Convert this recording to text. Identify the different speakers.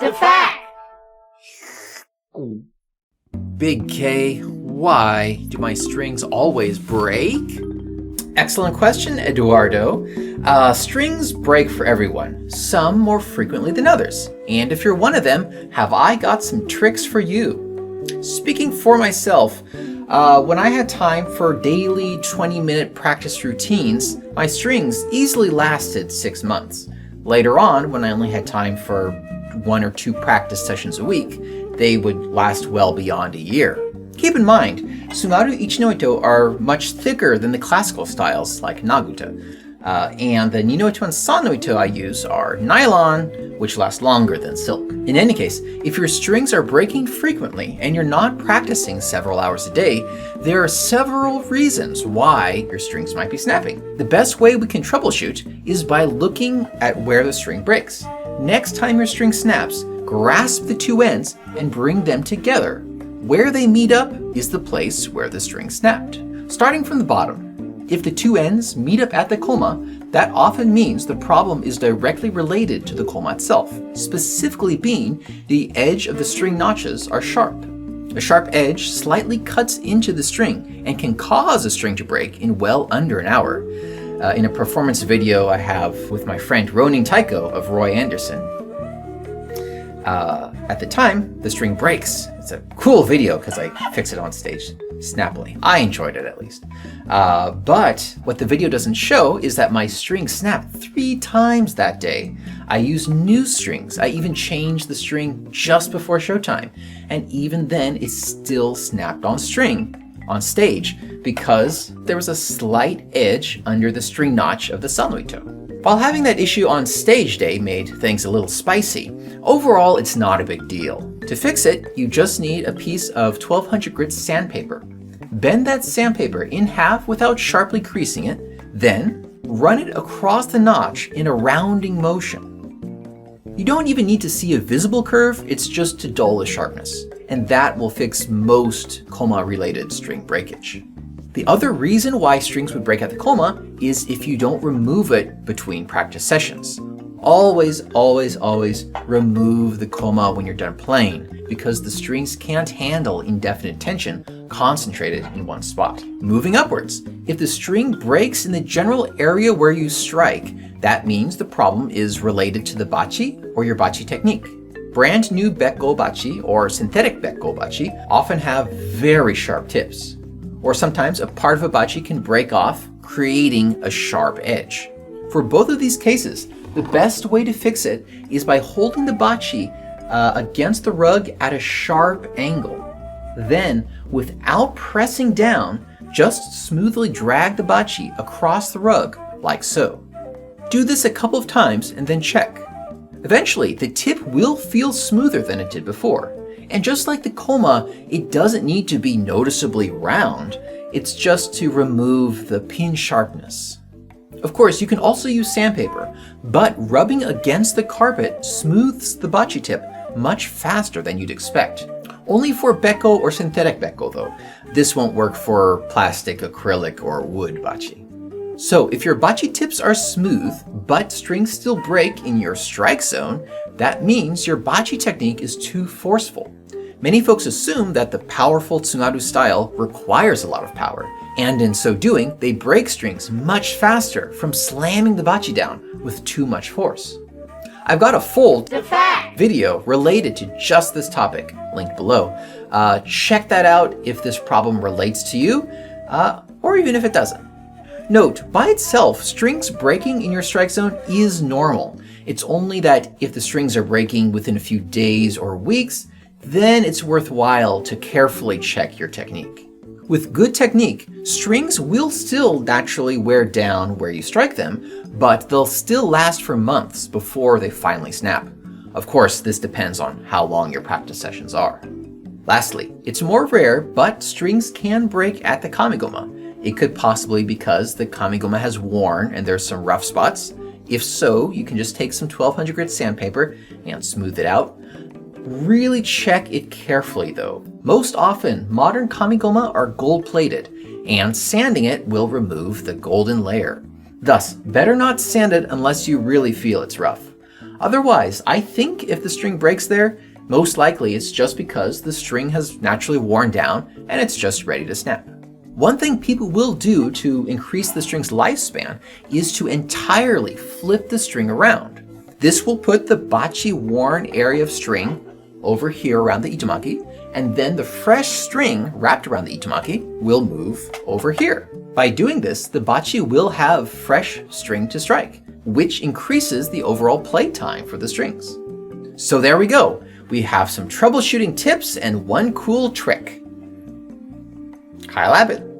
Speaker 1: DaFAQ!
Speaker 2: Big K, why do my strings always break? Excellent question, Eduardo. Strings break for everyone, some more frequently than others. And if you're one of them, have I got some tricks for you. Speaking for myself, when I had time for daily 20-minute practice routines, my strings easily lasted 6 months. Later on, when I only had time for 1 or 2 practice sessions a week, they would last well beyond a year. Keep in mind, Tsugaru Ichinoito are much thicker than the classical styles like Naguta. And the Ninoito and Sanoito I use are nylon, which last longer than silk. In any case, if your strings are breaking frequently and you're not practicing several hours a day, there are several reasons why your strings might be snapping. The best way we can troubleshoot is by looking at where the string breaks. Next time your string snaps, grasp the 2 ends and bring them together. Where they meet up is the place where the string snapped. Starting from the bottom, if the 2 ends meet up at the koma, that often means the problem is directly related to the koma itself, specifically being the edge of the string notches are sharp. A sharp edge slightly cuts into the string and can cause a string to break in well under an hour. In a performance video I have with my friend Ronin Taiko of Roy Anderson, at the time, the string breaks. It's a cool video because I fix it on stage snappily. I enjoyed it at least. But what the video doesn't show is that my string snapped 3 times that day. I used new strings. I even changed the string just before showtime. And even then, it still snapped on stage because there was a slight edge under the string notch of the Sanoito. While having that issue on stage day made things a little spicy, overall it's not a big deal. To fix it, you just need a piece of 1200 grit sandpaper. Bend that sandpaper in half without sharply creasing it, then run it across the notch in a rounding motion. You don't even need to see a visible curve, it's just to dull the sharpness. And that will fix most Coma-related string breakage. The other reason why strings would break at the koma is if you don't remove it between practice sessions. Always, always, always remove the koma when you're done playing because the strings can't handle indefinite tension concentrated in one spot. Moving upwards, if the string breaks in the general area where you strike, that means the problem is related to the bachi or your bachi technique. Brand new bekko bachi or synthetic bekko bachi often have very sharp tips. Or sometimes a part of a bachi can break off, creating a sharp edge. For both of these cases, the best way to fix it is by holding the bachi against the rug at a sharp angle. Then, without pressing down, just smoothly drag the bachi across the rug, like so. Do this a couple of times and then check. Eventually, the tip will feel smoother than it did before. And just like the koma, it doesn't need to be noticeably round. It's just to remove the pin sharpness. Of course, you can also use sandpaper, but rubbing against the carpet smooths the bachi tip much faster than you'd expect. Only for bekko or synthetic bekko though. This won't work for plastic, acrylic, or wood bachi. So if your bachi tips are smooth, but strings still break in your strike zone, that means your bachi technique is too forceful. Many folks assume that the powerful Tsugaru style requires a lot of power, and in so doing, they break strings much faster from slamming the bachi down with too much force. I've got a full
Speaker 1: DaFAQ!
Speaker 2: video related to just this topic, linked below. Check that out if this problem relates to you, or even if it doesn't. Note, by itself, strings breaking in your strike zone is normal. It's only that if the strings are breaking within a few days or weeks, then it's worthwhile to carefully check your technique. With good technique, strings will still naturally wear down where you strike them, but they'll still last for months before they finally snap. Of course, this depends on how long your practice sessions are. Lastly, it's more rare, but strings can break at the Kamigoma. It could possibly be because the Kamigoma has worn and there's some rough spots. If so, you can just take some 1200 grit sandpaper and smooth it out. Really check it carefully though. Most often, modern Kamigoma are gold-plated, and sanding it will remove the golden layer. Thus, better not sand it unless you really feel it's rough. Otherwise, I think if the string breaks there, most likely it's just because the string has naturally worn down and it's just ready to snap. One thing people will do to increase the string's lifespan is to entirely flip the string around. This will put the bachi worn area of string over here around the itomaki, and then the fresh string wrapped around the itomaki will move over here. By doing this, the bachi will have fresh string to strike, which increases the overall play time for the strings. So there we go. We have some troubleshooting tips and one cool trick. Kyle Abbott.